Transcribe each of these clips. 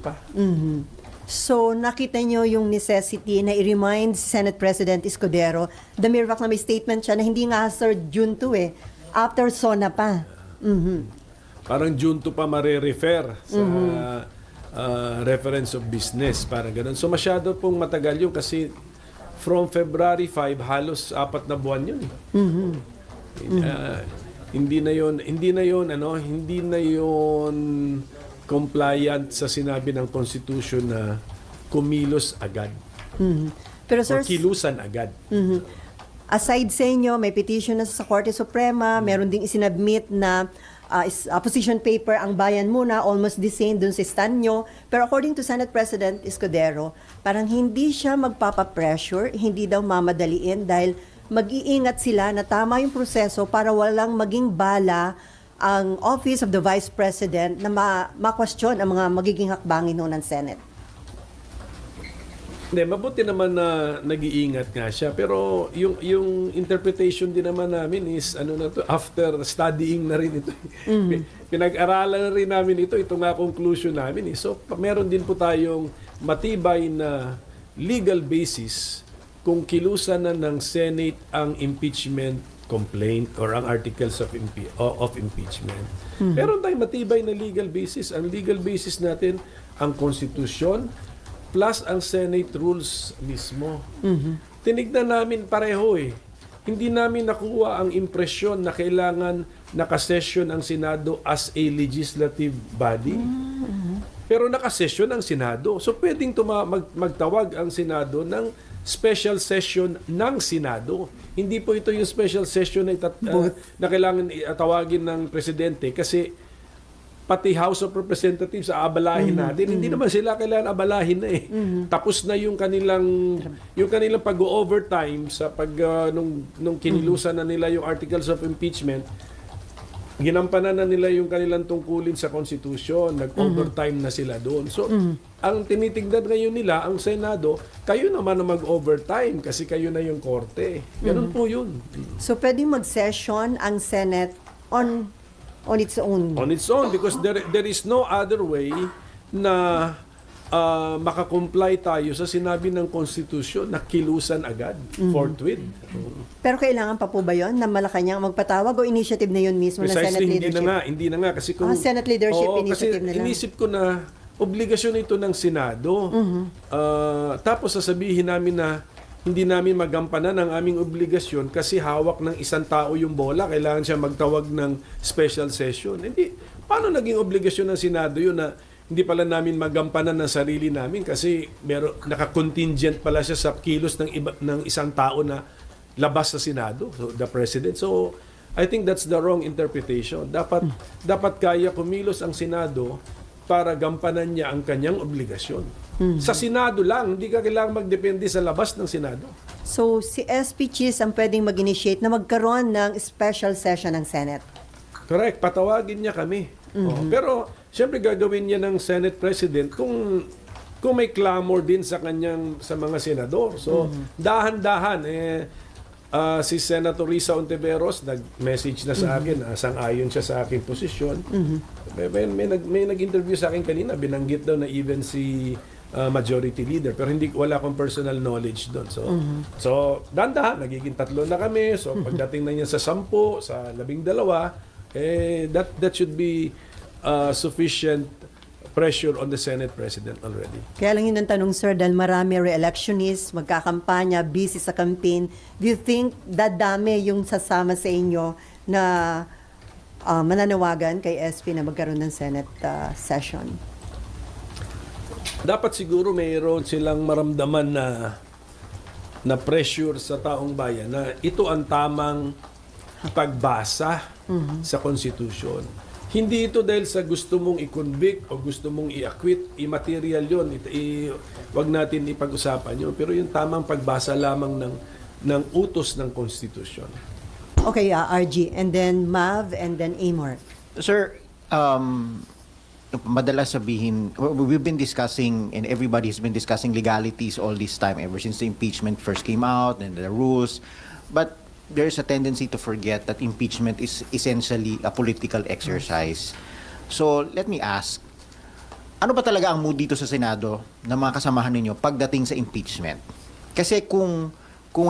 pa. So, nakita nyo yung necessity na i-remind si Senate President Escudero, the mere fact na may statement siya na hindi nga, sir, June 2 eh. After SONA pa. Parang June 2 pa mare-refer sa reference of business, parang ganun. So masyado pong matagal yun kasi from February 5, halos 4 na buwan yun. Hindi na yun compliant sa sinabi ng Constitution na kumilos agad. Pero sir, Or kilusan agad. aside sa inyo, may petition na sa Korte Suprema, meron ding isinabmit na position paper ang bayan muna, almost the same dun sa stand nyo. Pero according to Senate President Escudero, parang hindi siya magpapapressure, hindi daw mamadaliin dahil mag-iingat sila na tama yung proseso para walang maging bala ang Office of the Vice President na ma-question ang mga magiging hakbangin ng Senate. Hindi, mabuti naman na nag-iingat nga siya. Pero yung interpretation din naman namin is, after studying na rin ito. Pinag-aralan na rin namin ito. Ito nga conclusion namin. So, meron din po tayong matibay na legal basis kung kilusan na ng Senate ang impeachment complaint or ang articles of impeachment. Meron tayong matibay na legal basis. Ang legal basis natin, ang konstitusyon, plus ang Senate rules mismo. Tinignan namin pareho eh. Hindi namin nakuha ang impresyon na kailangan nakasession ang Senado as a legislative body. Pero nakasession ang Senado. So pwedeng magtawag ang Senado ng special session ng Senado. Hindi po ito yung special session na kailangan tawagin ng Presidente kasi pati House of Representatives aabalahin natin. Hindi naman sila kailangan abalahin na eh. Tapos na yung kanilang pag-overtime sa nung kinilusan na nila yung articles of impeachment. Ginampanan na nila yung kanilang tungkulin sa Constitution. Nag-overtime na sila doon. So, ang tinitignan ngayon nila, ang Senado, kayo naman na mag-overtime kasi kayo na yung korte. Ganun po yun. So, pwedeng mag-session ang Senate on its own. On its own, because there is no other way na makakomply tayo sa sinabi ng Constitution na kilusan agad, forthwith. Pero kailangan pa po ba yun na Malacanang magpatawag o initiative na yun mismo ng Senate leadership? Hindi na nga. Kasi kung, Senate leadership initiative kasi na lang. inisip ko na obligasyon ito ng Senado. Tapos sasabihin namin na hindi namin magampanan ang aming obligasyon kasi hawak ng isang tao yung bola. Kailangan siya magtawag ng special session. Hindi. Paano naging obligasyon ng Senado yun na hindi pala namin magampanan ng sarili namin kasi naka-contingent pala siya sa kilos ng isang tao na labas sa Senado, so the President. So, I think that's the wrong interpretation. Dapat kaya kumilos ang Senado para gampanan niya ang kanyang obligasyon. Sa Senado lang, hindi ka kailangang magdepende sa labas ng Senado. So, si SP Cheese ang pwedeng mag-initiate na magkaroon ng special session ng Senate. Correct. Patawagin niya kami. Pero, siyempre gagawin niya ng Senate President kung may clamor din sa mga senador. So, dahan-dahan, si Senator Risa Ontiveros nag-message na sa akin, sang-ayon siya sa aking posisyon. May nag-interview sa akin kanina, binanggit daw na even si majority leader, pero wala akong personal knowledge doon. So dahan-dahan, nagiging 3 na kami. So pagdating na niya sa 10, sa 12, that should be sufficient pressure on the Senate President already. Kaya lang yun ang tanong, sir, dahil marami re-electionists, magkakampanya, busy sa campaign. Do you think dadami yung sasama sa inyo na mananawagan kay SP na magkaroon ng Senate session? Dapat siguro mayroon silang maramdaman na pressure sa taong bayan na ito ang tamang pagbasa sa Constitution. Hindi ito dahil sa gusto mong i-convict o gusto mong i-acquit, immaterial yun. Wag natin ipag-usapan yun. Pero yung tamang pagbasa lamang ng utos ng Constitution. Okay, RG, and then Mav, and then Amor. Sir, madalas sabihin, we've been discussing and everybody has been discussing legalities all this time ever since the impeachment first came out and the rules. But there's a tendency to forget that impeachment is essentially a political exercise. So let me ask, ano ba talaga ang mood dito sa Senado ng mga kasamahan ninyo pagdating sa impeachment? Kasi kung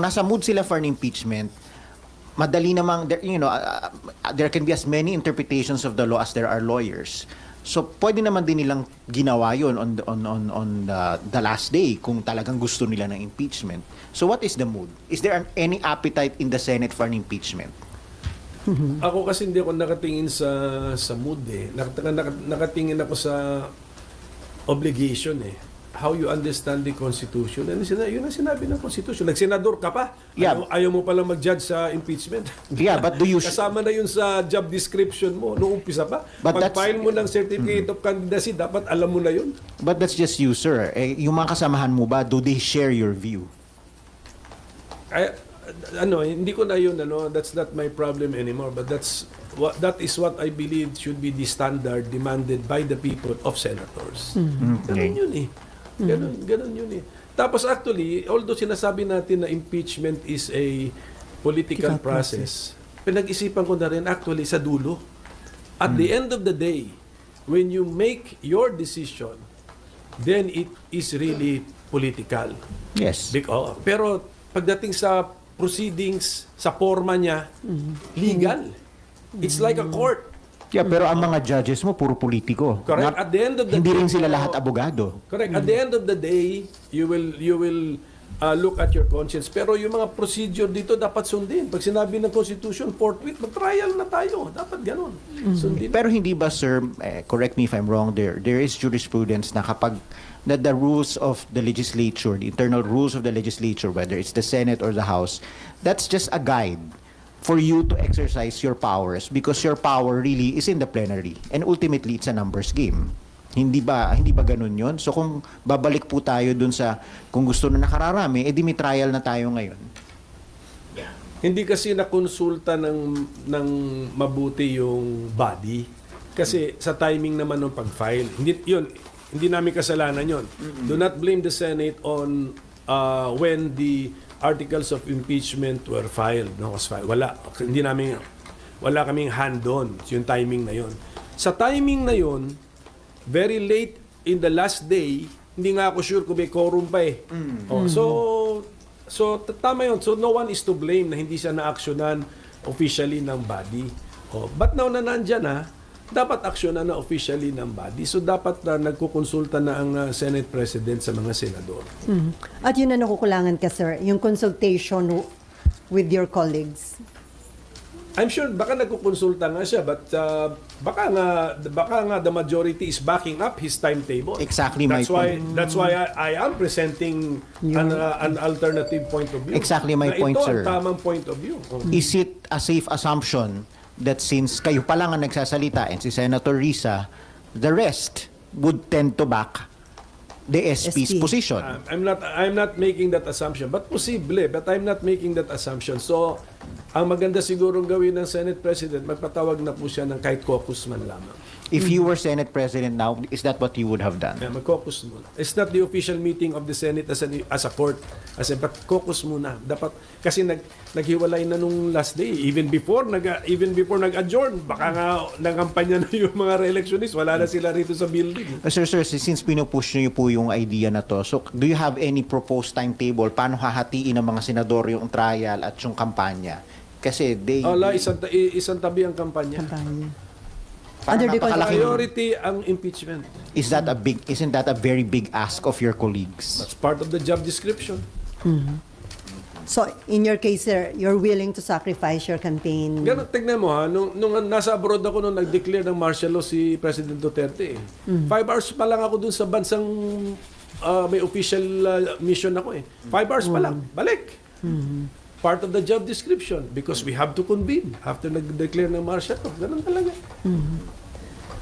nasa mood sila for an impeachment, madali namang there can be as many interpretations of the law as there are lawyers. So pwede naman din nilang ginawa 'yon on the last day kung talagang gusto nila ng impeachment. So what is the mood? Is there any appetite in the Senate for an impeachment? Ako kasi hindi ako nakatingin sa mood eh. Nakatingin ako sa obligation eh. How you understand the Constitution. And yun ang sinabi ng Constitution. Nagsenador ka pa. Yeah. Ayaw mo palang mag-judge sa impeachment. Yeah, but do you Kasama na yun sa job description mo noong umpisa pa. But Pag-file mo ng certificate of candidacy, dapat alam mo na yun. But that's just you, sir. Yung mga kasamahan mo ba, do they share your view? Hindi ko na yun, that's not my problem anymore. But that is what I believe should be the standard demanded by the people of senators. Ganun yun eh. Ganun yun eh. Tapos actually, although sinasabi natin na impeachment is a political process, pinag-isipan ko na rin actually sa dulo. At the end of the day, when you make your decision, then it is really political. Yes. Pero pagdating sa proceedings, sa forma niya, legal. It's like a court. Yeah, pero ang mga judges mo, puro politiko. Correct. At the end of the Hindi day, rin sila lahat abogado. Correct. At the end of the day, you will look at your conscience. Pero yung mga procedure dito dapat sundin. Pag sinabi ng Constitution, forthwith, mag-trial na tayo. Dapat ganun. Sundin. Pero hindi ba, sir, correct me if I'm wrong, there is jurisprudence na kapag the rules of the legislature, the internal rules of the legislature, whether it's the Senate or the House, that's just a guide for you to exercise your powers because your power really is in the plenary and ultimately it's a numbers game. Hindi ba ganun yon? So kung babalik po tayo dun sa kung gusto na nakararami, edi may trial na tayo ngayon. Hindi kasi nakonsulta ng mabuti yung body. Kasi sa timing naman ng pag-file, hindi namin kasalanan yon. Do not blame the Senate on when the articles of impeachment were filed. Wala kaming hand doon. Yung timing na yon. Sa timing na yon, very late in the last day, hindi nga ako sure kung may quorum pa eh. So tama yun. So no one is to blame na hindi siya na-actionan officially ng body. But now na nandyan na, dapat aksyonan na officially ng body. So dapat nagkukonsulta na ang Senate President sa mga senador. At yun na nakukulangan ka, sir, yung consultation with your colleagues. I'm sure baka nagkukonsulta nga siya but baka nga the majority is backing up his timetable. Exactly my point. That's why I am presenting an alternative point of view. Exactly my point, ito sir. Ito ang tamang point of view. Is it a safe assumption that since kayo pa lang ang nagsasalita and si Senator Risa, the rest would tend to back the SP's SP. position? I'm not making that assumption, but posible, but I'm not making that assumption. So, ang maganda sigurong gawin ng Senate President, magpatawag na po siya ng kahit caucus man lamang. If you were Senate President now, is that what you would have done? Mag-caucus muna. It's not the official meeting of the Senate as a court. But caucus muna. Dapat, kasi naghiwalay na nung last day. Even before nag-adjourn, baka nga nangampanya na yung mga re-electionists. Wala na sila rito sa building. Sir, since pinupush niyo po yung idea na to, so do you have any proposed timetable? Paano hahatiin ng mga senador yung trial at yung kampanya? Kasi Isang tabi ang kampanya. Under the Priority ang impeachment. Isn't that a very big ask of your colleagues? That's part of the job description. So, in your case, sir, you're willing to sacrifice your campaign? Ganun, tignan mo ha, nung nasa abroad ako nung nag-declare ng martial law si President Duterte. 5 hours pa lang ako dun sa bansang may official mission ako eh. 5 hours pa lang, balik. Part of the job description because we have to convene after nag-declare ng martial law. Ganun talaga.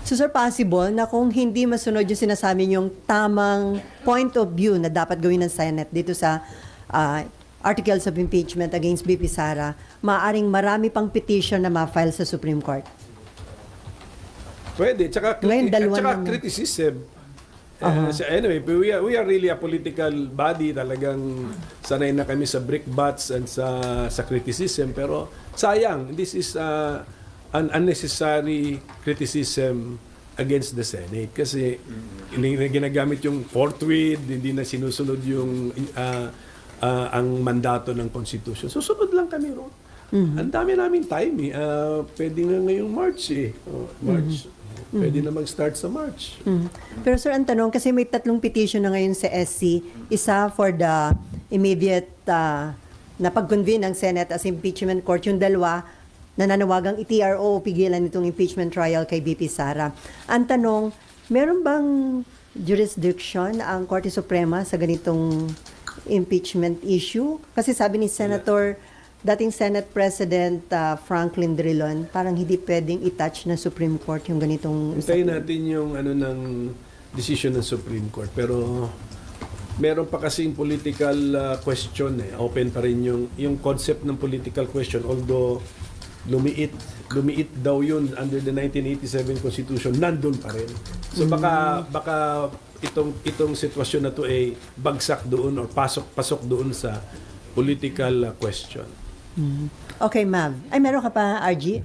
So, sir, possible na kung hindi masunod yung sinasabi yung tamang point of view na dapat gawin ng Senate dito sa articles of impeachment against BP Sara, maaring marami pang petition na ma-file sa Supreme Court? Pwede. Tsaka Ngayon, dalawa naman. criticism. Anyway, we are really a political body. Talagang sanay na kami sa brickbats and sa criticism. Pero sayang, this is an unnecessary criticism against the Senate kasi ginagamit yung forthwith, hindi na sinusunod yung ang mandato ng Constitution. Susunod lang kami ron. Ang dami namin time eh. Pwede nga ngayong March eh. March. Pwede na mag-start sa March. Pero sir, ang tanong, kasi may 3 petition na ngayon sa SC. Isa for the immediate na pag-convene ng Senate as impeachment court. Yung dalawa, nananawagang i-TRO o pigilan itong impeachment trial kay BP Sara. Ang tanong, meron bang jurisdiction ang Korte Suprema sa ganitong impeachment issue? Kasi sabi ni Senator, dating Senate President Franklin Drilon, parang hindi pwedeng i-touch ng Supreme Court yung ganitong Hintayin natin yung ng decision ng Supreme Court. Pero meron pa kasing political question eh. Open pa rin yung concept ng political question. Although lumiit daw yun under the 1987 Constitution, nandun pa rin. So baka itong sitwasyon na to ay bagsak doon or pasok doon sa political question. Okay, ma'am. Ay, meron ka pa, RG?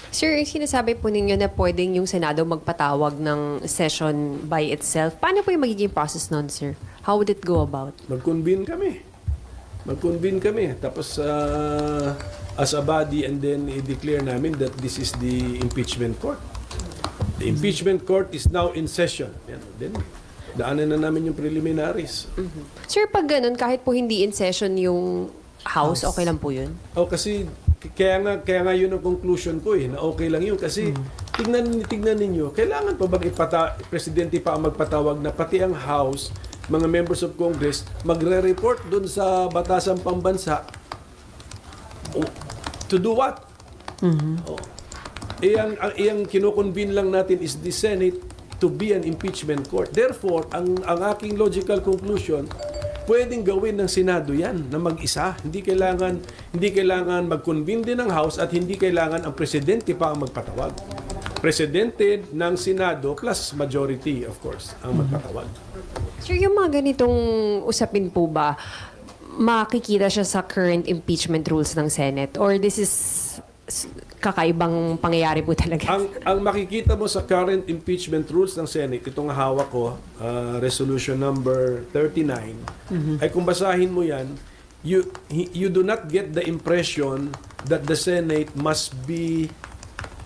Sir, sinasabi po ninyo na pwedeng yung Senado magpatawag ng session by itself. Paano po yung magiging process nun, sir? How would it go about? Mag-convene kami. Tapos as a body and then i-declare namin that this is the impeachment court. The impeachment court is now in session. Yan. Then daanan na namin yung preliminaries. Sir, pag ganun, kahit po hindi in session yung House, okay lang po yun? Kasi kaya nga yun ang conclusion ko na okay lang yun kasi tignan ninyo, kailangan pa bang presidente pa ang magpatawag na pati ang House, mga members of Congress magre-report dun sa batasang pambansa. To do what? Ang kinoconvene lang natin is the Senate to be an impeachment court. Therefore, ang aking logical conclusion, pwedeng gawin ng Senado yan na mag-isa. Hindi kailangan mag-convene din ng House at hindi kailangan ang presidente pa ang magpatawag. Presidente ng Senado plus majority, of course, ang magpatawag. Sir, yung mga ganitong usapin po ba, makikita siya sa current impeachment rules ng Senate? Or this is kakaibang pangyayari po talaga? Ang makikita mo sa current impeachment rules ng Senate, itong hawak ko, resolution number 39, ay kung basahin mo yan, you do not get the impression that the Senate must be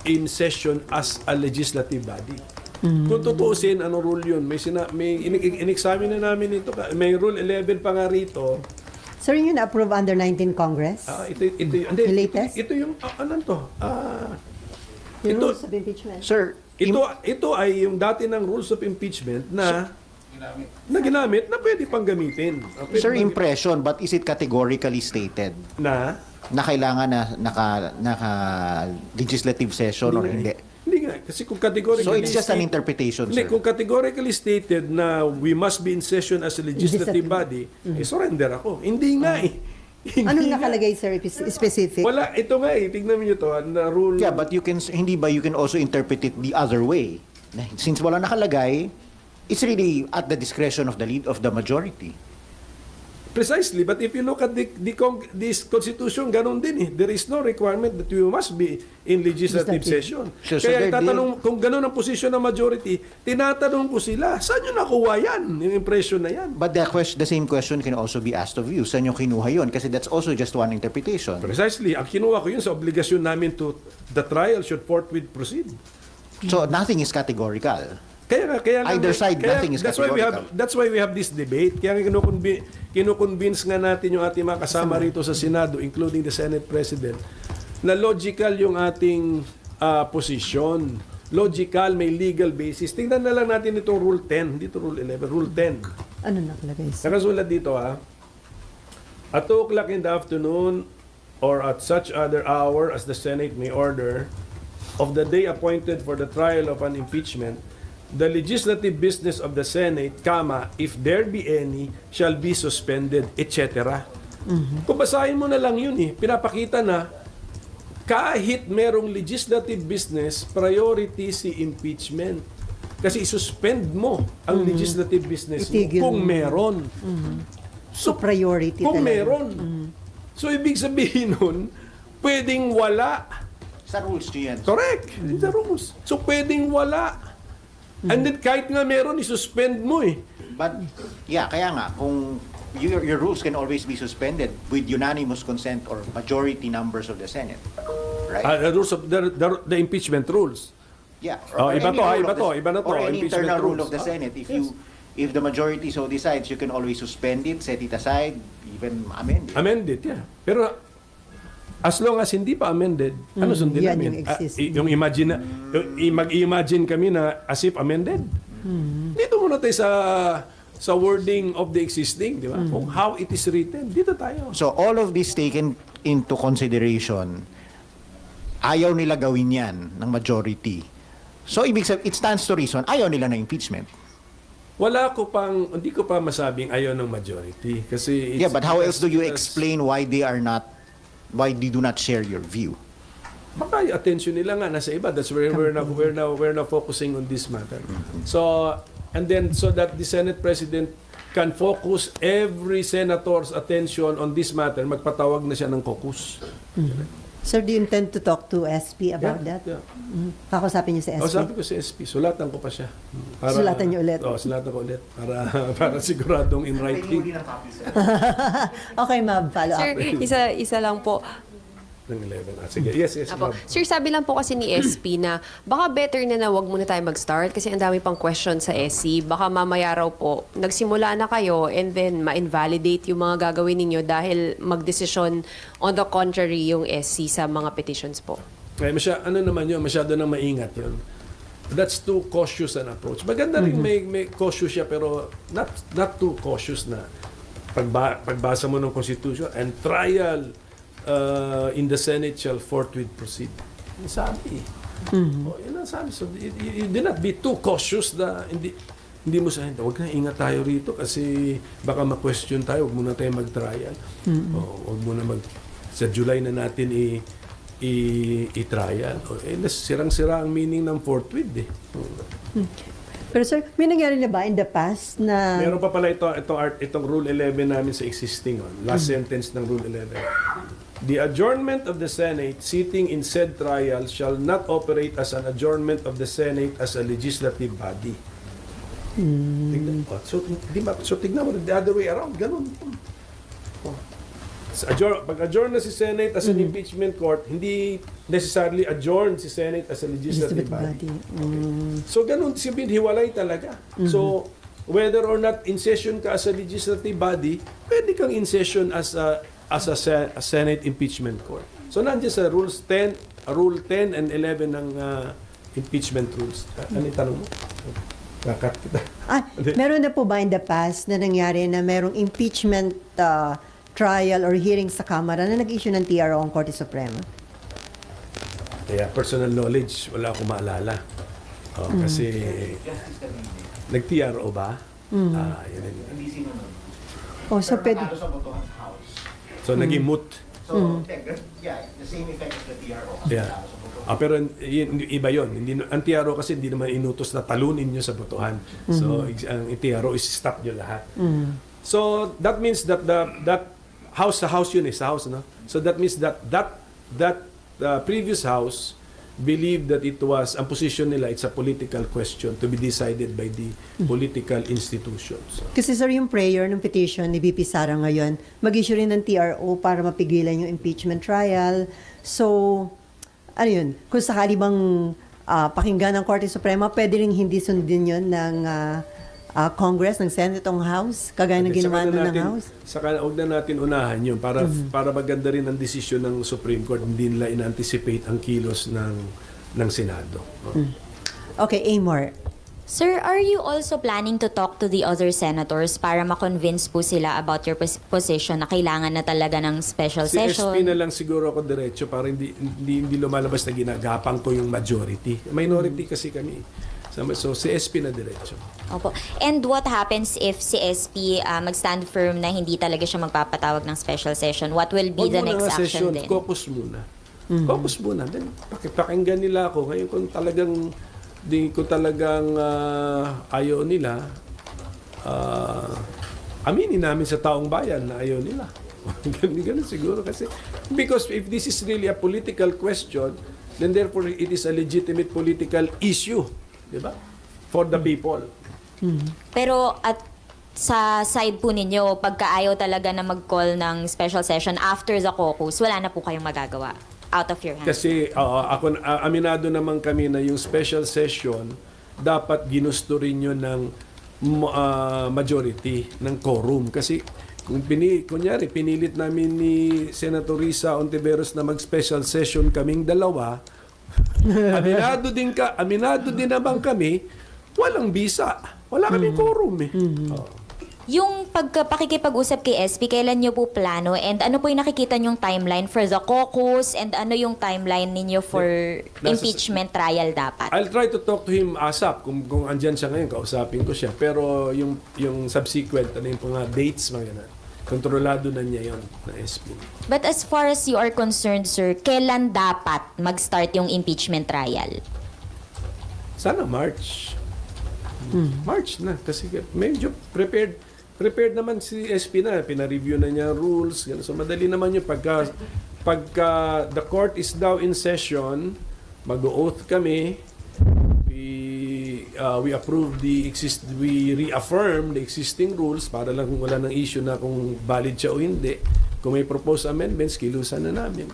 in session as a legislative body. Kung tutuusin, anong rule yun? In-examine na namin ito. May rule 11 pa nga rito. Sir, yun na-approve under 19 Congress? Ito latest? Ito yung, ano to? Yung ito, rules of impeachment? Sir, ito ay yung dati ng rules of impeachment na ginamit na pwede pang gamitin. sir, impression, but is it categorically stated na na kailangan na naka-legislative session or hindi? Hindi nga. Kasi kung categorically So it's just an interpretation, Hindi, sir. kung categorically stated na we must be in session as a legislative body, surrender ako. Hindi nga eh. Hindi Anong nga. nakalagay, sir, specific? Wala, ito nga eh. Tignan niyo to, na rule. Yeah, but you can you can also interpret it the other way. Since wala nakalagay, it's really at the discretion of the lead of the majority. Precisely, but if you look at this constitution, ganun din eh. There is no requirement that you must be in legislative session. So Kaya they're tatanong, kung ganun ang position ng majority, tinatanong ko sila, saan nyo nakuha yan? Yung impression na yan. But the same question can also be asked of you. Saan yung kinuha yun? Kasi that's also just one interpretation. Precisely, ang kinuha ko yun sa obligasyon namin to the trial should forthwith proceed. So nothing is categorical. Kaya Either side, nothing is that's why we have this debate. Kaya kinukonvince nga natin yung ating mga kasama rito sa Senado, including the Senate President, na logical yung ating position. Logical, may legal basis. Tingnan na lang natin itong Rule 10, dito Rule 11, Rule 10. Ano nakalagay, sir? Nakasulat dito at 2 o'clock in the afternoon or at such other hour as the Senate may order of the day appointed for the trial of an impeachment, the legislative business of the Senate, if there be any, shall be suspended, etc. Kung basahin mo na lang yun pinapakita na kahit merong legislative business, priority si impeachment. Kasi isuspend mo ang legislative business mo Itigil kung mo. meron. So, priority Kung talaga. meron. So, ibig sabihin nun, pwedeng wala. Sa rules nyo yan. Correct. The rules. So, pwedeng wala. And then, kahit nga meron, isuspend mo eh. But, yeah, kaya nga, kung your rules can always be suspended with unanimous consent or majority numbers of the Senate. Right? The rules of the impeachment rules. Yeah. Oh, iba any to, rule iba of the- to, iba na to, Or any impeachment internal rule rules. of the Ah, Senate. yes. If the majority so decides, you can always suspend it, set it aside, even amend it. Amended, yeah. Pero, as long as hindi pa amended, ano sundin yan namin? yung existing. Yung imagine na, mag-imagine kami na as if amended. Dito muna tayo sa wording of the existing, di ba? Kung how it is written, dito tayo. So all of this taken into consideration, ayaw nila gawin yan ng majority. So ibig sabihin, it stands to reason, ayaw nila na impeachment. Hindi ko pa masabing ayaw ng majority. Kasi it's, Yeah, but how else do you it's- explain why they do not share your view? Baka yung attention nila nga nasa iba. That's where we're now focusing on this matter. So, and then so that the Senate President can focus every senator's attention on this matter, magpatawag na siya ng caucus. Sir, do you intend to talk to SP about that? Yeah. Kakausapin niyo sa O, SP? sabi ko si SP, sulatan ko pa siya. Sulatan niyo ulit? Oo, sulatan ko ulit. Para siguradong in writing Okay, ma'am, follow Sir, up. isa lang po. ng 11. Sige, yes, Apo. ma'am. Sir, sabi lang po kasi ni SP na baka better na wag muna tayo mag-start kasi ang dami pang question sa SC. Baka mamaya raw po, nagsimula na kayo and then ma-invalidate yung mga gagawin ninyo dahil magdesisyon on the contrary yung SC sa mga petitions po. Eh, ano naman yun, masyado nang maingat yun. That's too cautious an approach. Maganda rin may cautious siya pero not too cautious na pagbasa mo ng Constitution and trial in the Senate shall forthwith proceed. Yung sabi. Yun ang sabi. So, you do not be too cautious na hindi mo sabihin, huwag na ingat tayo rito kasi baka ma-question tayo, huwag muna tayo mag-trial. Huwag muna sa July na natin i-trial. Sirang-sira ang meaning ng forthwith eh. Pero sir, may nangyari na ba in the past na... Meron pa pala itong Rule 11 namin sa existing. Last sentence ng Rule 11. The adjournment of the Senate sitting in said trial shall not operate as an adjournment of the Senate as a legislative body. Tignan mo. So tignan mo, the other way around. Ganun. Pag adjourn na si Senate as an impeachment court, hindi necessarily adjourn si Senate as a legislative body. So ganun, sabihin, hiwalay talaga. So whether or not in session ka as a legislative body, pwede kang in session as a Senate impeachment court. So nandiyan sa Rule 10 and 11 ng impeachment rules. Ano yung tanong mo? Kakat kita. Meron na po ba in the past na nangyari na merong impeachment trial or hearing sa Kamara na nag-issue ng TRO ang Korte Suprema? Kaya personal knowledge, wala akong maalala. Kasi nag-TRO ba? Yun. So pwede... So naging moot. So, yeah, the same effect as the TRO. Yeah. Pero iba yun. Ang TRO kasi hindi naman inutos na talunin nyo sa botohan. So ang TRO is stop nyo lahat. So that means that that house, sa house yun sa house, no? So that means that previous house believed that it was, ang position nila, it's a political question to be decided by the political institutions. Kasi sir, yung prayer ng petition ni VP Sara ngayon, mag-issue rin ng TRO para mapigilan yung impeachment trial. So, ano yun, kung sakali bang pakinggan ng Korte Suprema, pwede rin hindi sundin yun ng Congress, ng Senate, ng House, kagaya ng ginawa ng House? Saka huwag na natin unahan yun para maganda rin ang desisyon ng Supreme Court, hindi nila in-anticipate ang kilos ng Senado. Okay, Amor. Sir, are you also planning to talk to the other senators para ma-convince po sila about your position na kailangan na talaga ng special Si session? SP na lang siguro ako diretso para hindi lumalabas na ginagapang ko yung majority. Minority kasi kami. So si SP na diretso. Opo. And what happens if si SP mag-stand firm na hindi talaga siya magpapatawag ng special session? What will be Huwag the muna next nga action session, then? caucus muna. Caucus muna. Then, pakinggan nila ako. Ngayon kung talagang ayaw nila, aminin namin sa taong bayan na ayaw nila. Ganun siguro kasi. Because if this is really a political question, then therefore it is a legitimate political issue, di ba? For the people. Pero at sa side po ninyo, pagkaayaw talaga na mag-call ng special session after the caucus, wala na po kayong magagawa. Out of your hands. Kasi aminado naman kami na yung special session, dapat ginusto rin yun ng majority, ng quorum. Kasi kung kunyari, pinilit namin ni Senator Risa Ontiveros na mag-special session kaming dalawa, aminado din naman kami, walang bisa. Wala kaming quorum eh. Yung pakikipag-usap kay SP, kailan nyo po plano? And ano po yung nakikita nyong timeline for the caucus? And ano yung timeline ninyo for impeachment trial dapat? I'll try to talk to him ASAP. Kung andyan siya ngayon, kausapin ko siya. Pero yung subsequent, ano yung mga dates, mga ganun. Kontrolado na niya yon na SP. But as far as you are concerned, sir, kailan dapat mag-start yung impeachment trial? Sana March. March na. Kasi medyo prepared naman si SP na. Pina-review na niya rules. Ganun. So madali naman yung pagka the court is now in session, mag-oath kami, we approve we reaffirm the existing rules para lang kung wala ng issue na kung valid siya o hindi. Kung may proposed amendments, kilusan na namin.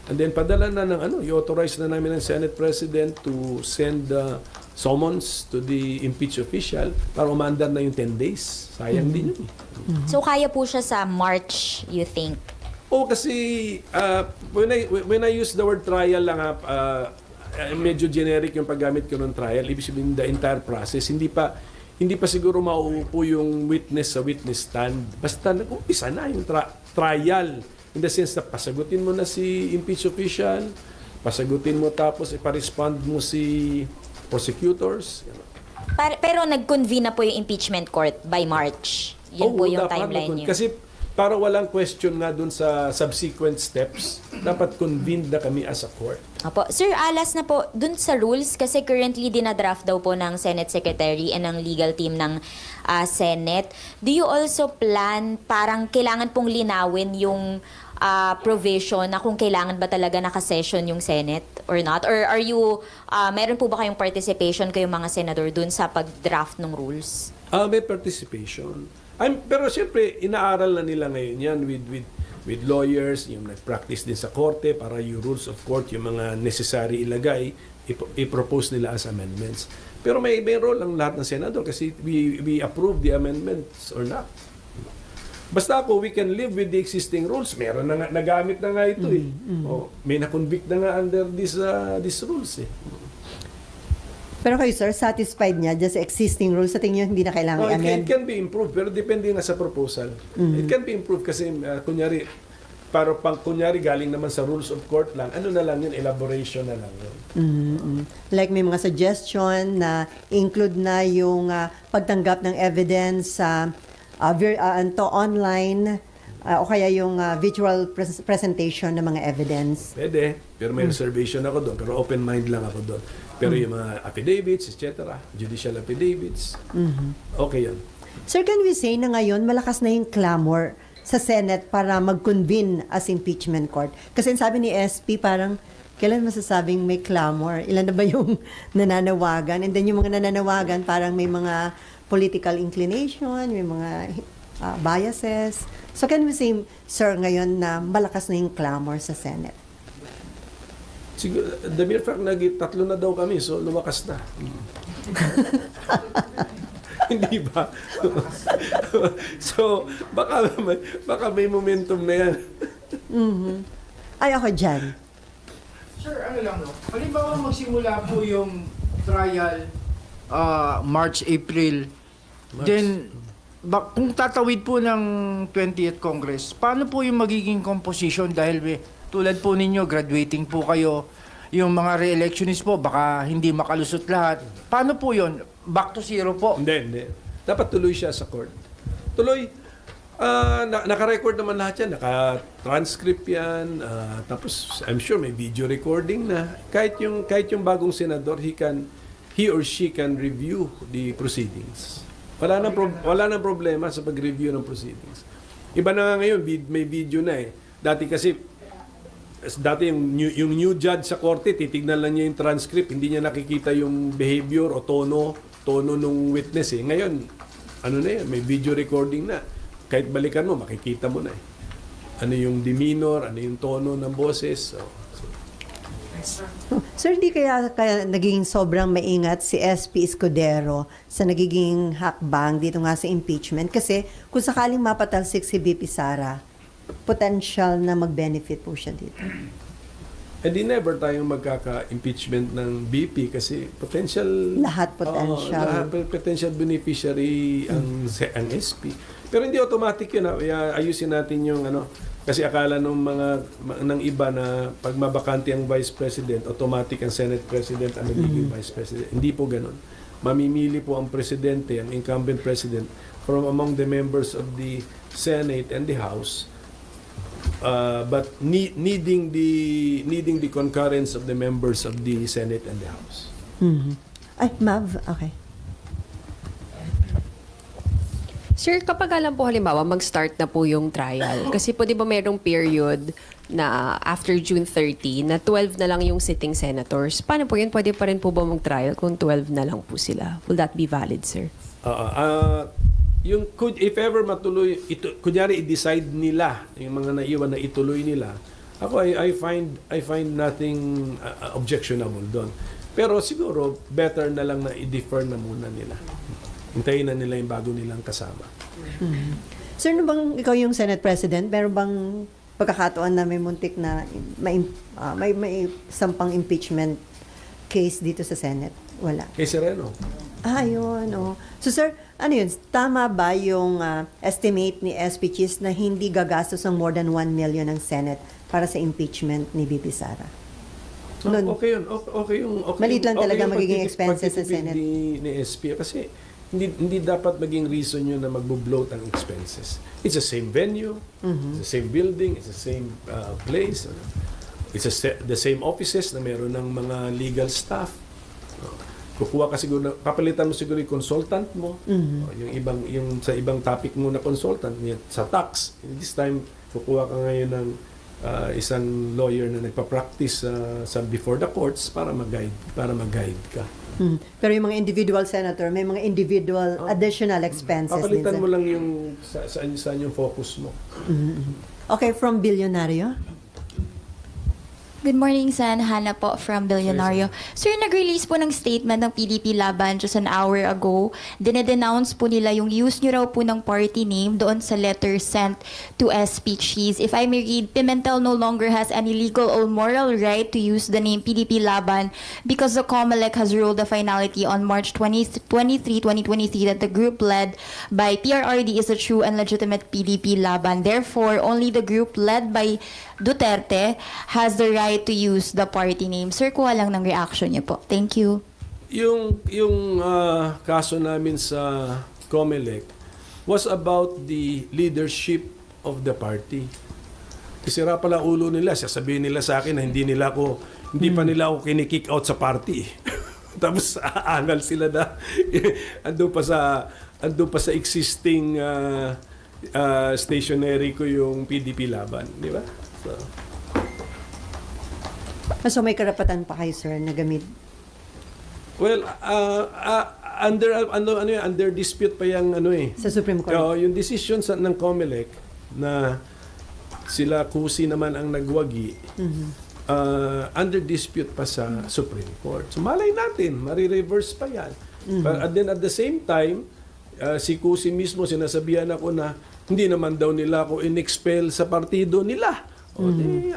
And then padala na ng i-authorize na namin ng Senate President to send summons to the impeached official para umandar na yung 10 days. Sayang din yun. So kaya po siya sa March, you think? Kasi when I use the word trial lang medyo generic yung paggamit ko ng trial. Ibig sabihin the entire process. Hindi pa siguro mauupo yung witness sa witness stand. Basta nag-umpisa na yung trial. In the sense na pasagutin mo na si impeached official, pasagutin mo tapos ipa-respond mo si prosecutors. Pero nag-convene na po yung impeachment court by March. Yun po yung timeline niyo. Kasi para walang question nga dun sa subsequent steps, dapat convened na kami as a court. Opo. Sir, alas na po, dun sa rules, kasi currently dinadraft daw po ng Senate Secretary and ng legal team ng Senate. Do you also plan, parang kailangan pong linawin yung provision na kung kailangan ba talaga nakasession yung Senate or not? Or are you, meron po ba kayong participation kayong mga senador dun sa pag-draft ng rules? May participation. Pero siyempre, inaaral na nila ngayon yan with lawyers, yung nag-practice din sa korte para yung rules of court, yung mga necessary ilagay, i-propose nila as amendments. Pero may role ang lahat ng senador kasi we approve the amendments or not. Basta ako, we can live with the existing rules. Meron na nga, nagamit na nga ito eh. May na-convict na nga under these rules eh. Pero kayo, sir, satisfied niya just existing rules sa tingin niyo hindi na kailangan i-amend? It can be improved, pero depende nga sa proposal. It can be improved kasi, kunyari galing naman sa rules of court lang, ano na lang yun, elaboration na lang yun. Like may mga suggestion na include na yung pagtanggap ng evidence sa online o kaya yung virtual presentation ng mga evidence. Pwede, pero may reservation ako doon, pero open mind lang ako doon. Pero yung mga affidavits, etc., judicial affidavits, okay yun. Sir, can we say na ngayon malakas na yung clamor sa Senate para mag-convene as impeachment court? Kasi sabi ni SP parang, kailan masasabing may clamor? Ilan na ba yung nananawagan? And then yung mga nananawagan parang may mga political inclination, may mga biases. So can we say, sir, ngayon na malakas na yung clamor sa Senate? Siguro, the mere fact na tatlo na daw kami, so lumakas na. Hindi ba? So, baka may momentum na yan. Ay, ako dyan. Sir, ano lang no? Halimbawa magsimula po yung trial March, April. Then, kung tatawid po ng 20th Congress, paano po yung magiging composition? Dahil tulad po ninyo, graduating po kayo, yung mga re-electionist po, baka hindi makalusot lahat. Paano po yun? Back to zero po? Hindi. Dapat tuloy siya sa court. Tuloy. Naka-record naman lahat yan. Naka-transcript yan. Tapos, I'm sure may video recording na. Kahit yung bagong senador, he or she can review the proceedings. Wala nang problema sa pag-review ng proceedings. Iba na nga ngayon, may video na eh. Dati kasi, dati yung new judge sa korte, titignan lang niya yung transcript, hindi niya nakikita yung behavior o tono nung witness eh. Ngayon, ano na yan, may video recording na. Kahit balikan mo, makikita mo na eh. Ano yung demeanor, ano yung tono ng boses. Sir, hindi kaya naging sobrang maingat si SP Escudero sa nagiging hakbang dito nga sa impeachment? Kasi kung sakaling mapatalsik si BP Sara, potential na mag-benefit po siya dito. And never tayong magkaka-impeachment ng BP kasi potential... Lahat potential. Lahat potential beneficiary ang SP. Pero hindi automatic yun. Ayusin natin yung ano. Kasi akala ng iba na pag mabakante ang Vice President, automatic ang Senate President ang magiging Vice President. Hindi po ganun. Mamimili po ang Presidente, ang incumbent President, from among the members of the Senate and the House, but needing the concurrence of the members of the Senate and the House. Ay, Mav, okay. Sir, kapag alam po halimbawa mag-start na po yung trial, kasi po di ba mayroong period na after June 30 na 12 na lang yung sitting senators. Paano po yun? Pwede pa rin po ba mag-trial kung 12 na lang po sila? Will that be valid, sir? If ever matuloy, kunyari i-decide nila, yung mga naiwan na ituloy nila, ako I find nothing objectionable doon. Pero siguro better na lang na i-defer na muna nila. Hintayin na nila yung bago nilang kasama. Sir, bang ikaw yung Senate President, meron bang pagkakataon na may muntik na may sampang impeachment case dito sa Senate? Wala. Kay Sereno. Yun. Oh. So sir, ano yun? Tama ba yung estimate ni SP Chis na hindi gagastos ng more than 1 million ng Senate para sa impeachment ni BP Sara? Okay yun. Okay yung... Maliit lang talaga yung magiging expenses sa pagtitipid Senate. Ni SP. Kasi hindi dapat maging reason yun na magbo-bloat ang expenses. It's the same venue, it's the same building, it's the same place. It's the same offices na meron ng mga legal staff. Kukuha ka siguro, papalitan mo siguro yung consultant mo. Yung sa ibang topic mo na consultant, sa tax. This time, kukuha ka ngayon ng isang lawyer na nagpa-practice sa before the courts para mag-guide ka. Pero yung mga individual senator, may mga individual additional expenses din. Papalitan mo lang yung saan yung focus mo. Okay, from Billionario. Good morning, Sen. Hannah po from Billionario. Sir, nag-release po ng statement ng PDP Laban just an hour ago. Dinedenounce po nila yung use nyo raw po ng party name doon sa letter sent to SP Cheese. If I may read, Pimentel no longer has any legal or moral right to use the name PDP Laban because the COMELEC has ruled the finality on March 23, 2023 that the group led by PRRD is a true and legitimate PDP Laban. Therefore, only the group led by Duterte has the right to use the party name. Sir, kuha lang ng reaction niyo po. Thank you. Yung kaso namin sa COMELEC was about the leadership of the party. Isira pala ulo nila, sasabihin nila sa akin na hindi pa nila ako kinikick out sa party. Tapos aangal sila na andun pa sa existing stationery ko yung PDP Laban, di ba? So may karapatan pa kayo, sir, na gamit. Well, under dispute pa yung Sa Supreme Court. Yung decision ng COMELEC na sila kusi naman ang nagwagi, under dispute pa sa Supreme Court. So malay natin, marireverse pa yan. But then at the same time, si Kusi mismo sinasabihan ako na hindi naman daw nila ako in-expel sa partido nila.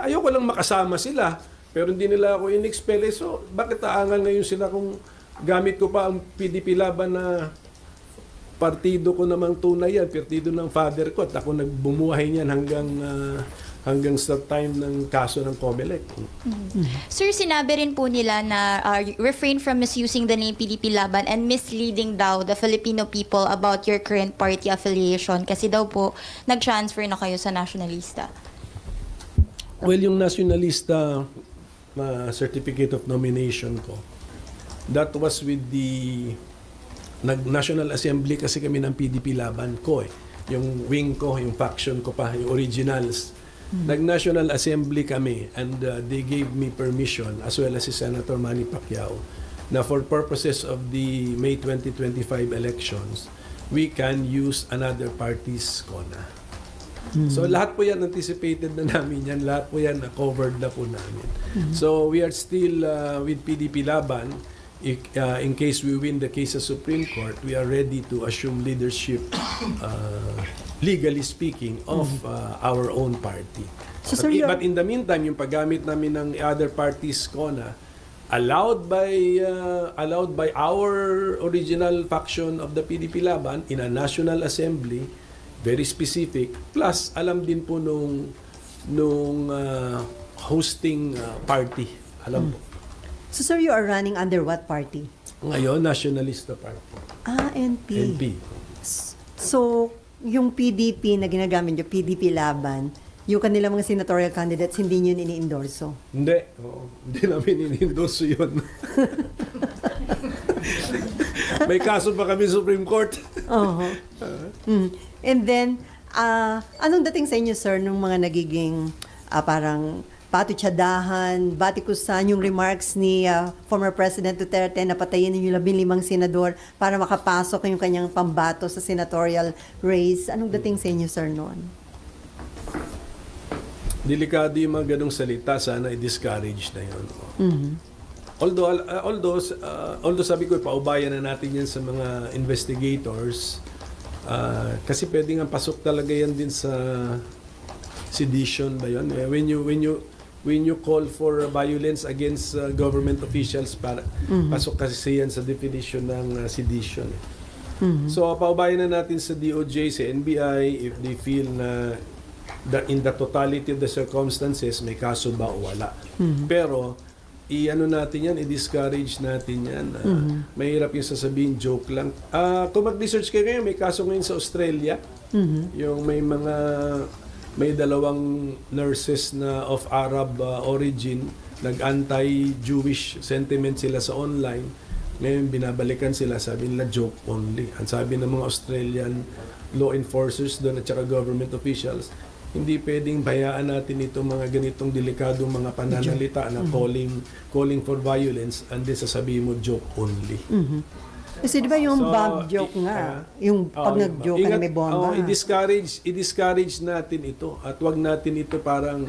Ayoko lang makasama sila, pero hindi nila ako in-expel. So, bakit aangal ngayon sila kung gamit ko pa ang PDP Laban na partido ko namang tunay yan, partido ng father ko, at ako nagbumuhay niyan hanggang sa time ng kaso ng COMELEC. Sir, sinabi rin po nila na refrain from misusing the name PDP Laban and misleading daw the Filipino people about your current party affiliation kasi daw po nag-transfer na kayo sa nationalista. Well, yung nationalista certificate of nomination ko, that was with the National Assembly kasi kami ng PDP Laban ko eh. Yung wing ko, yung faction ko pa, yung originals. Nag-National Assembly kami and they gave me permission as well as si Senator Manny Pacquiao na for purposes of the May 2025 elections, we can use another party's CONA. So lahat po yan anticipated na namin yan, lahat po yan covered na po namin. So we are still with PDP Laban. In case we win the case sa Supreme Court, we are ready to assume leadership, legally speaking, of our own party. So, sir, But in the meantime, yung paggamit namin ng other parties' CONA, allowed by our original faction of the PDP Laban in a National Assembly, very specific, plus alam din po nung hosting party. Alam po. So sir, you are running under what party? Ngayon, Nationalista Party. NP. NP. So, yung PDP na ginagamit nyo, PDP Laban, yung kanilang mga senatorial candidates, hindi nyo ini-endorso? Hindi. Oo, hindi namin in-endorse yun. May kaso pa kami sa Supreme Court. Oo. And then, anong dating sa inyo, sir, nung mga nagiging parang patutsadahan, batikusan yung remarks ni former President Duterte na patayin yung 15 senador para makapasok yung kanyang pambato sa senatorial race? Anong dating sa inyo, sir, noon? Delikado yung mga ganong salita, sana i-discourage na yun. Although sabi ko, paubayan na natin yan sa mga investigators, kasi pwede nga pasok talaga yan din sa sedition ba yun? When you call for violence against government officials, pasok kasi yan sa definition ng sedition. So, paubayan na natin sa DOJ, sa NBI, if they feel na in the totality of the circumstances, may kaso ba o wala. Pero, natin yan, i-discourage natin yan. Mahirap yung sasabihin, joke lang. Kung mag-research kayo ngayon, may kaso ngayon sa Australia. Yung may dalawang nurses na of Arab origin, nag-anti-Jewish sentiment sila sa online. Ngayon, binabalikan sila, sabi nila, joke only. Ang sabi ng mga Australian law enforcers doon at saka government officials, hindi pwedeng bayaan natin itong mga ganitong delikadong mga pananalita na calling for violence and then sasabihin mo joke only. Kasi di ba yung bomb joke nga, yung pag nag-joke ka na may bomba. I-discourage natin ito at wag natin ito parang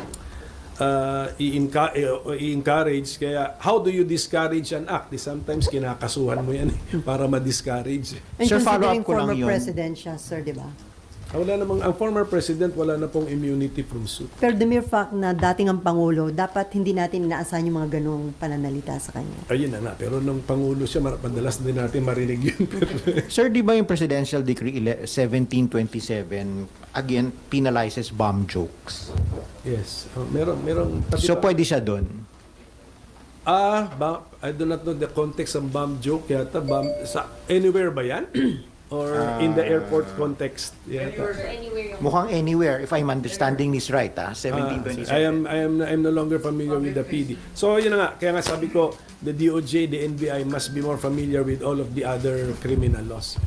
i-encourage. Kaya how do you discourage an act? Sometimes kinakasuhan mo yan para ma-discourage. And Sir, follow considering up ko lang former yun. president siya, sir, di ba? Ang former president wala na pong immunity from suit. Pero the mere fact na dating ang Pangulo, dapat hindi natin inaasahan yung mga ganong pananalita sa kanya. Ayun na nga. Pero nung Pangulo siya, madalas din natin marinig yun. Sir, di ba yung Presidential Decree 1727 again penalizes bomb jokes? Yes. Merong So pwede siya doon? I do not know the context ng bomb joke yata. Anywhere ba yan? Or in the airport context yata? Mukhang anywhere, if I'm understanding this right, 1727. I'm no longer familiar with the PD. So yun na nga, kaya nga sabi ko, the DOJ, the NBI must be more familiar with all of the other criminal laws.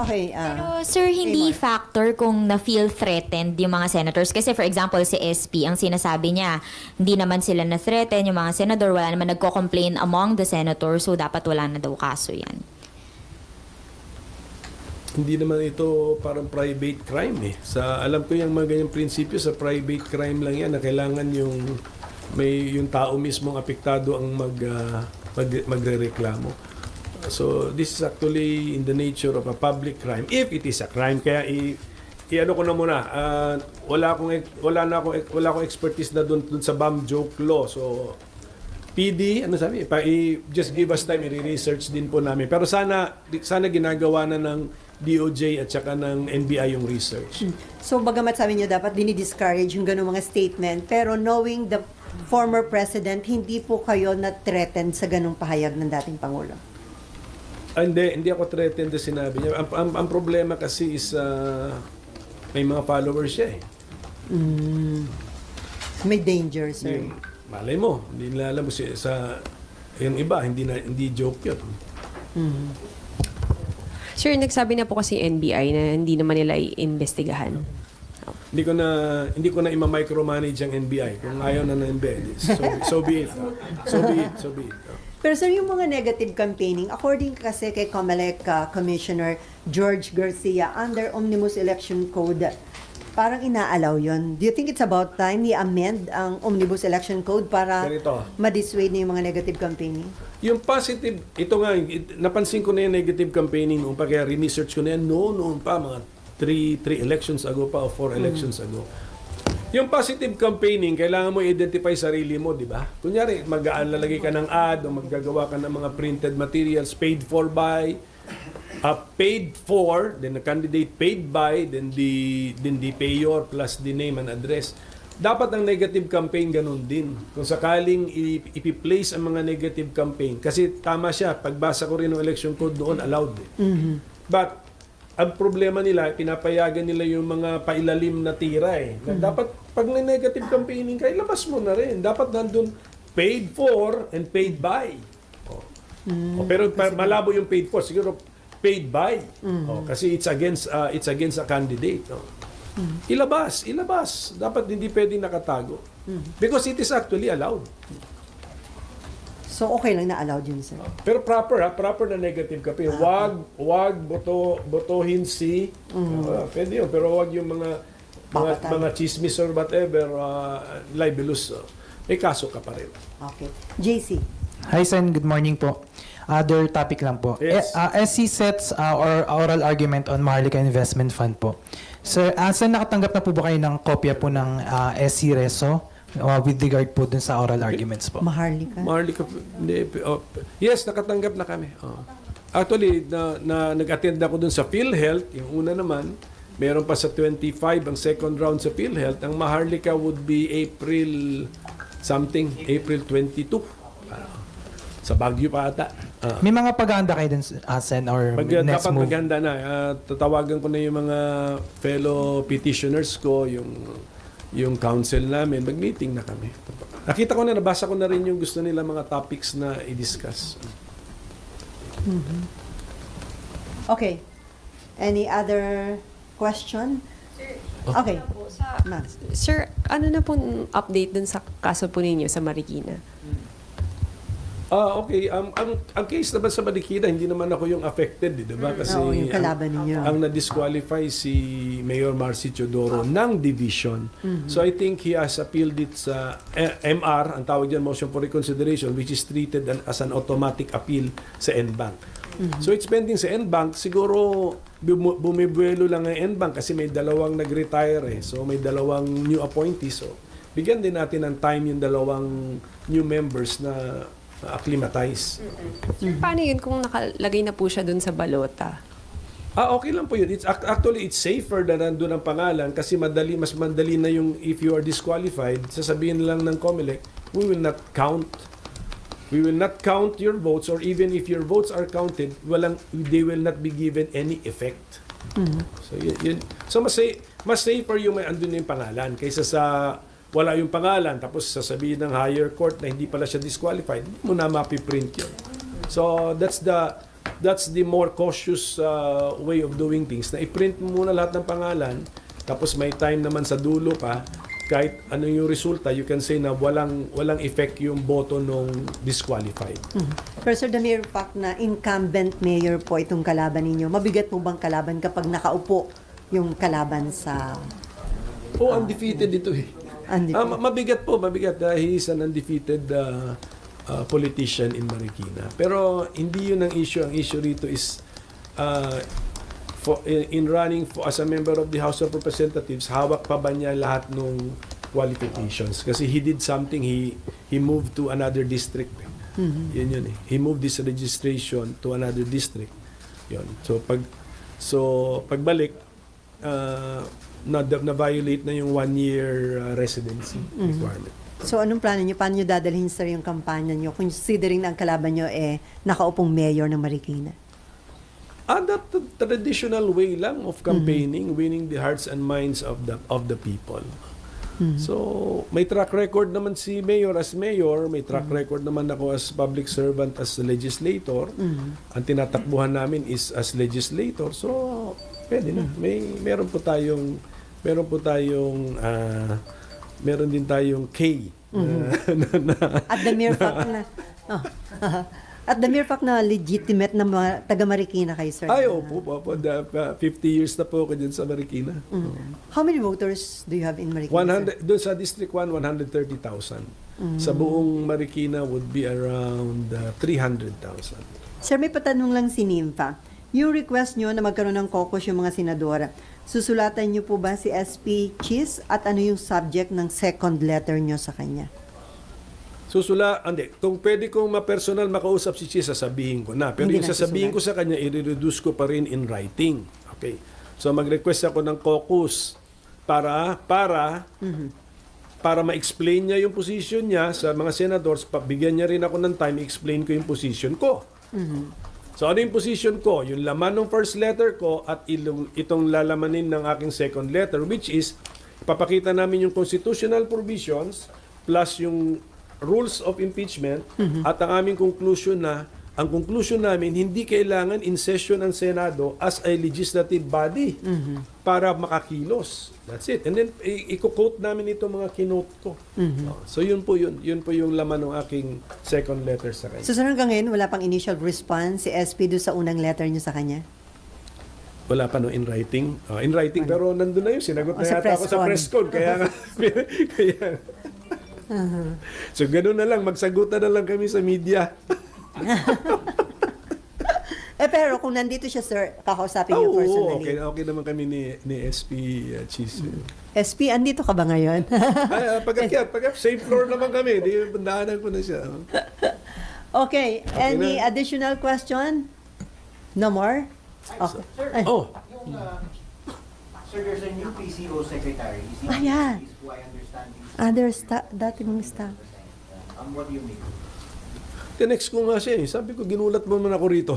Okay. Pero sir, hindi factor kung na-feel threatened yung mga senators. Kasi for example, si SP, ang sinasabi niya, hindi naman sila na-threaten, yung mga senador, wala naman nagko-complain among the senators, so dapat wala na daw kaso yan. Hindi naman ito parang private crime eh. Alam ko yung mga ganyang prinsipyo sa private crime lang yan na kailangan yung tao mismo ang apektado ang magrereklamo. So this is actually in the nature of a public crime if it is a crime. Kaya i-ano ko na muna. Wala akong expertise na doon sa bomb joke law. So PD, just give us time, i-research din po namin. Pero sana ginagawa na ng DOJ at saka ng NBI yung research. So, bagamat sabi niyo, dapat dinidiscourage yung gano'ng mga statement, pero knowing the former president, hindi po kayo na-threatened sa gano'ng pahayag ng dating Pangulo? Hindi ako threatened na sinabi niya. Ang problema kasi is may mga followers siya eh. May danger, sir. Malay mo, hindi nila alam yung iba, hindi joke yun. Sir, nagsabi na po kasi NBI na hindi naman nila iimbestigahan. Hindi ko na ima-micromanage ang NBI. Kung ayaw na ng NBI, so be it. So be it. Pero sir, yung mga negative campaigning, according kasi kay COMELEC Commissioner George Garcia, under Omnibus Election Code, parang inaalaw yon. Do you think it's about time i-amend ang Omnibus Election Code para Ganito. ma-dissuade na yung mga negative campaigning? Yung positive, ito nga, napansin ko na yung negative campaigning noon pa, kaya research ko na yan noon pa, mga 3 elections ago pa o 4 elections ago. Yung positive campaigning, kailangan mo identify sarili mo, di ba? Kunyari, lalagay ka ng ad o maggagawa ka ng mga printed materials, paid for by, paid for, then the candidate paid by, then the payor plus the name and address. Dapat ang negative campaign ganun din. Kung sakaling ipi-place ang mga negative campaign, kasi tama siya, pagbasa ko rin ng election code doon, allowed. But, ang problema nila, pinapayagan nila yung mga pailalim na tira Na dapat, pag may negative campaigning ka, ilabas mo na rin. Dapat nandun, paid for and paid by. Pero malabo yung paid for. Siguro, paid by. Kasi it's against a candidate. Ilabas. Dapat hindi pwedeng nakatago. Because it is actually allowed. So okay lang na allowed yun, sir. Pero proper na negative campaign. Wag botohin si pwede yun, pero wag yung mga chismis or whatever, libelous. May kaso ka pa rin. Okay. JC. Hi, Sen. Good morning po. Other topic lang po. Yes. SC sets or oral argument on Maharlika Investment Fund po. Sir, Sen, nakatanggap na po ba kayo ng kopya po ng SC Reso with regard po dun sa oral arguments po? Maharlika. Yes, nakatanggap na kami. Actually, nag-attend ako dun sa PhilHealth. Yung una naman, meron pa sa 25 ang second round sa PhilHealth. Ang Maharlika would be April 22. Sa Baguio pa ata. May mga paghahanda kayo dun, Sen, or next Dapat move? maganda na. Tatawagan ko na yung mga fellow petitioners ko, yung council namin, mag-meeting na kami. Nakita ko na, nabasa ko na rin yung gusto nila mga topics na i-discuss. Okay. Any other question? Okay. Ma'am. Sir, ano na pong update dun sa kaso po ninyo sa Marikina? Okay. Ang case naman sa Marikina, hindi naman ako yung affected, di ba? Kasi Oo, yung kalaban ninyo. ang na-disqualify si Mayor Marcy Teodoro ng division. So I think he has appealed it sa MR, ang tawag dyan, motion for reconsideration, which is treated as an automatic appeal sa NBank. So it's pending sa NBank. Siguro bumibuelo lang ang NBank kasi may dalawang nag-retire So may dalawang new appointees. So bigyan din natin ng time yung dalawang new members na acclimatize. Sir, paano yun kung nakalagay na po siya dun sa balota? Okay lang po yun. Actually, it's safer na nandun ang pangalan kasi mas madali na yung if you are disqualified, sasabihin lang ng COMELEC, we will not count. We will not count your votes, or even if your votes are counted, they will not be given any effect. So, yun. So, mas safer yung may andun na yung pangalan kaysa sa wala yung pangalan, tapos sasabihin ng higher court na hindi pala siya disqualified, hindi mo na mapiprint yun. So, that's the more cautious way of doing things, na i-print mo muna lahat ng pangalan, tapos may time naman sa dulo pa, kahit ano yung resulta, you can say na walang effect yung boto nung disqualified. Pero sir, the mere fact na incumbent mayor po itong kalaban ninyo, mabigat po bang kalaban kapag nakaupo yung kalaban sa... Undefeated ito eh. Mabigat. He is an undefeated politician in Marikina. Pero hindi yun ang issue. Ang issue rito is in running as a member of the House of Representatives, hawak pa ba niya lahat ng qualifications? Kasi he did something, he moved to another district. Yun eh. He moved this registration to another district. Yun. So pagbalik, na-violate na yung 1-year residency requirement. So anong plano nyo? Paano nyo dadalhin sir yung kampanya nyo? Considering na ang kalaban nyo nakaupong mayor ng Marikina. That traditional way lang of campaigning, winning the hearts and minds of the people. So, may track record naman si Mayor as Mayor, may track record naman ako as public servant as legislator. Ang tinatakbuhan namin is as legislator. So, pwede na. Meron po tayong meron po tayong meron din tayong K At the mere fact na at the mere fact na legitimate na mga taga Marikina kayo, sir. Ay, opo, 50 years na po ako dyan sa Marikina. How many voters do you have in Marikina, sir? 100, doon sa District 1, 130,000. Sa buong Marikina would be around 300,000. Sir, may patanong lang si Nympha. Yung request nyo na magkaroon ng caucus yung mga senadora, susulatan nyo po ba si SP Chis at ano yung subject ng second letter nyo sa kanya? Hindi. Kung pwede kong ma-personal makausap si Chis, sasabihin ko na. Pero Hindi yung na sasabihin ko sa kanya, i-reduce ko pa rin in writing. Okay. So mag-request ako ng caucus para ma-explain niya yung position niya sa mga senators, bigyan niya rin ako ng time, i-explain ko yung position ko. So ano yung position ko? Yung laman ng first letter ko at itong lalamanin ng aking second letter, which is, ipapakita namin yung constitutional provisions plus yung rules of impeachment at ang aming conclusion na ang conclusion namin, hindi kailangan in session ang Senado as a legislative body para makakilos. That's it. And then, i-quote namin itong mga kinote ko. So, yun po yun. Yun po yung laman ng aking second letter sa kanya. So, sir, hanggang ngayon, wala pang initial response si SP do sa unang letter nyo sa kanya? Wala pa no in writing. In writing, pero nandun na yun. Sinagot na Sa yata ako press sa con. press con. Kaya So, ganoon na lang. Magsagutan na lang kami sa media. Pero kung nandito siya, sir, kakausapin niyo personally. Okay naman kami ni SP Cheese. SP, andito ka ba ngayon? Pag-akyat, same floor naman kami. Di, bandaanan ko na siya. Okay, any na. additional question? No more? Okay. Ay. Oh, Sir, there's a new PCO secretary. Is he yeah. who I understand is Other staff, dati mong staff. what do you make? tinext ko nga siya eh. Sabi ko, ginulat mo naman ako rito.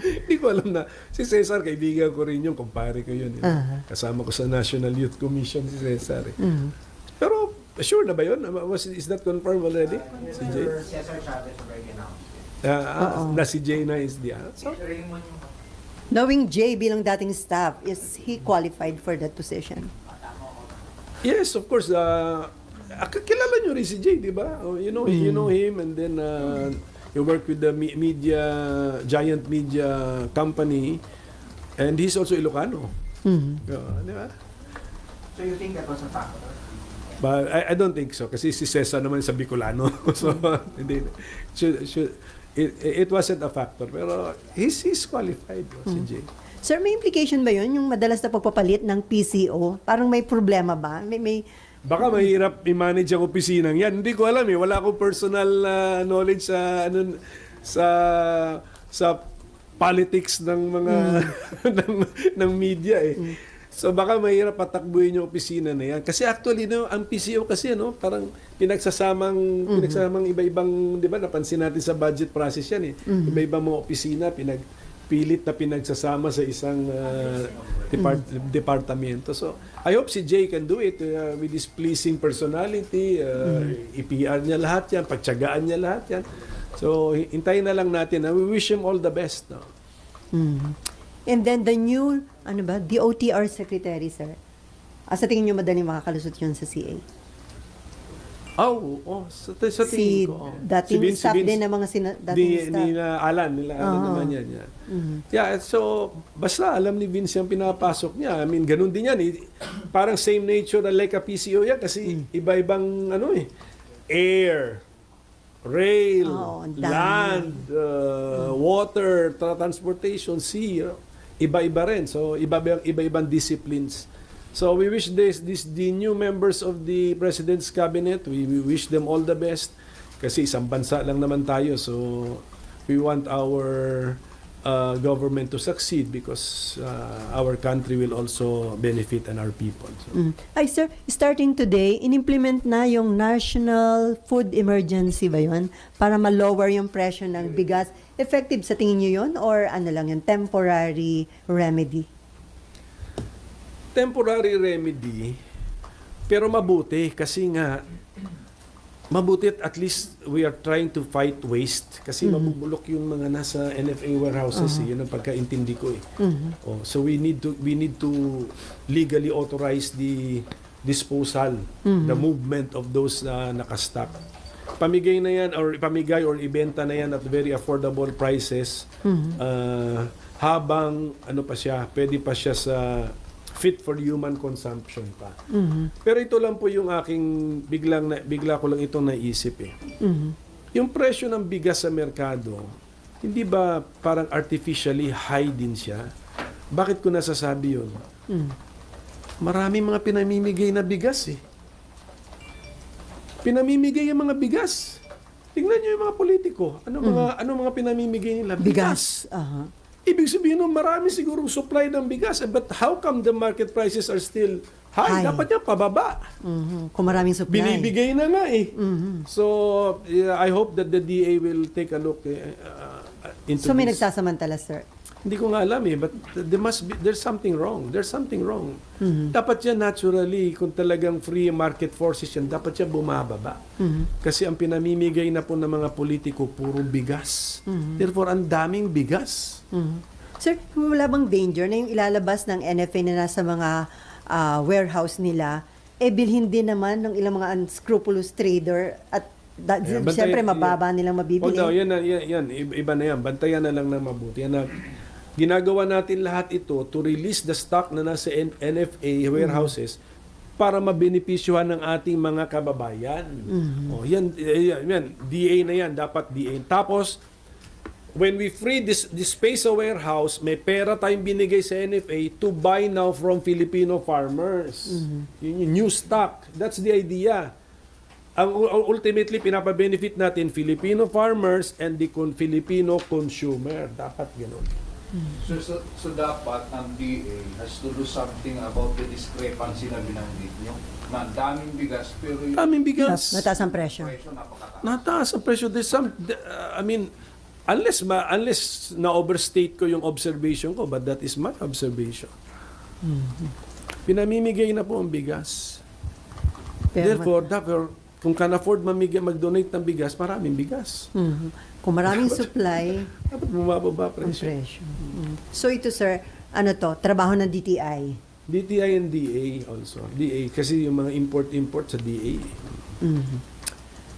Hindi ko alam na. Si Cesar, kaibigan ko rin yun. Kumpare ko yun. Kasama ko sa National Youth Commission si Cesar. Pero, sure na ba yun? Is that confirmed already? Si Jay? Cesar Chavez already announced. Na si Jay na is the answer. Knowing Jay bilang dating staff, is he qualified for that position? Yes, of course. Kilala nyo rin si Jay, di ba? You know him, and then you work with the giant media company, and he's also Ilocano. Di ba? So you think that was a factor? But I don't think so, kasi si Cesar naman sa Bicolano. So, hindi. It wasn't a factor, pero he's qualified, si Jay. Sir, may implication ba yun? Yung madalas na pagpapalit ng PCO? Parang may problema ba? May Baka mahirap i-manage ang opisinang yan. Hindi ko alam eh. Wala akong personal knowledge sa politics ng mga ng media eh. So baka mahirap patakbuhin yung opisina na yan. Kasi actually ang PCO kasi parang pinagsasamang iba-ibang, 'di ba? Napansin natin sa budget process yan eh. Iba-ibang mga opisina pilit na pinagsasama sa isang departamento. So, I hope si Jay can do it with his pleasing personality. I-PR niya lahat yan, pagtsagaan niya lahat yan. So, hintayin na lang natin. We wish him all the best. No? And then the new, DOTR secretary, sir. Sa tingin nyo madaling makakalusot yun sa CA? Sa tingin ko. Dating staff din ng mga dating staff. Nila Alan naman yan. Yeah, so basta alam ni Vince yung pinapasok niya. I mean, ganun din yan. Parang same nature like a PCO yan kasi iba-ibang air, rail, land, water, transportation, sea. Iba-iba rin. So iba-ibang disciplines. So we wish the new members of the President's Cabinet, we wish them all the best kasi isang bansa lang naman tayo. So we want our government to succeed because our country will also benefit and our people. So. Ay sir, starting today, in-implement na yung National Food Emergency ba yun? Para ma-lower yung presyo ng bigas. Effective sa tingin nyo yun? Or lang yung temporary remedy? Temporary remedy, pero mabuti kasi nga mabuti at least we are trying to fight waste kasi mabubulok yung mga nasa NFA warehouses. Yun ang pagkaintindi ko eh. Oh, so we need to legally authorize the disposal, the movement of those na nakastock. Pamigay na yan or ipamigay or ibenta na yan at very affordable prices habang ano pa siya, pwede pa siya sa fit for human consumption pa. Pero ito lang po yung aking bigla ko lang itong naisip eh. Yung presyo ng bigas sa merkado, hindi ba parang artificially high din siya? Bakit ko nasasabi yun? Maraming mga pinamimigay na bigas eh. Pinamimigay yung mga bigas. Tingnan niyo yung mga politiko. Ano mga pinamimigay nila? Bigas. Aha. Ibig sabihin nun, marami sigurong supply ng bigas. But how come the market prices are still high? High. Dapat niya pababa. Kung maraming supply. Binibigay na nga eh. So, I hope that the DA will take a look into So may this. nagsasamantala, sir. Hindi ko nga alam eh, but there's something wrong. There's something wrong. Dapat yan naturally, kung talagang free market forces yan, dapat yan bumababa. Kasi ang pinamimigay na po ng mga politiko, puro bigas. Therefore, ang daming bigas. Sir, wala bang danger na yung ilalabas ng NFA na nasa mga warehouse nila, bilhin din naman ng ilang mga unscrupulous trader at Bantayan- siyempre mababa nilang mabibili. Although, yan, iba na yan. Bantayan na lang ng mabuti. Yan na, ginagawa natin lahat ito to release the stock na nasa NFA warehouses para mabenepisyuhan ng ating mga kababayan. Oh, yan, DA na yan. Dapat DA. Tapos, when we free this space sa warehouse, may pera tayong binigay sa NFA to buy now from Filipino farmers. Yun yung new stock. That's the idea. Ang ultimately, pinapabenefit natin Filipino farmers and the Filipino consumer. Dapat gano'n. So dapat ang DA has to do something about the discrepancy na binanggit nyo. Na ang daming bigas pero yung Daming bigas. Mataas ang presyo. presyo napakataas. Nataas ang presyo. There's some, I mean, unless na-overstate ko yung observation ko, but that is my observation. Pinamimigay na po ang bigas. Pero Therefore, kung can afford mag-donate ng bigas, maraming bigas. kung maraming supply, Dapat bumababa ang presyo. presyo. So ito, sir, ano to? Trabaho ng DTI. DTI and DA also. DA, kasi yung mga import sa DA.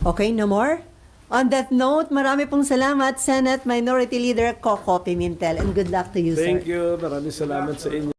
Okay, no more? On that note, marami pong salamat, Senate Minority Leader Coco Pimentel, and good luck to you, sir. Thank you. Maraming salamat sa inyo.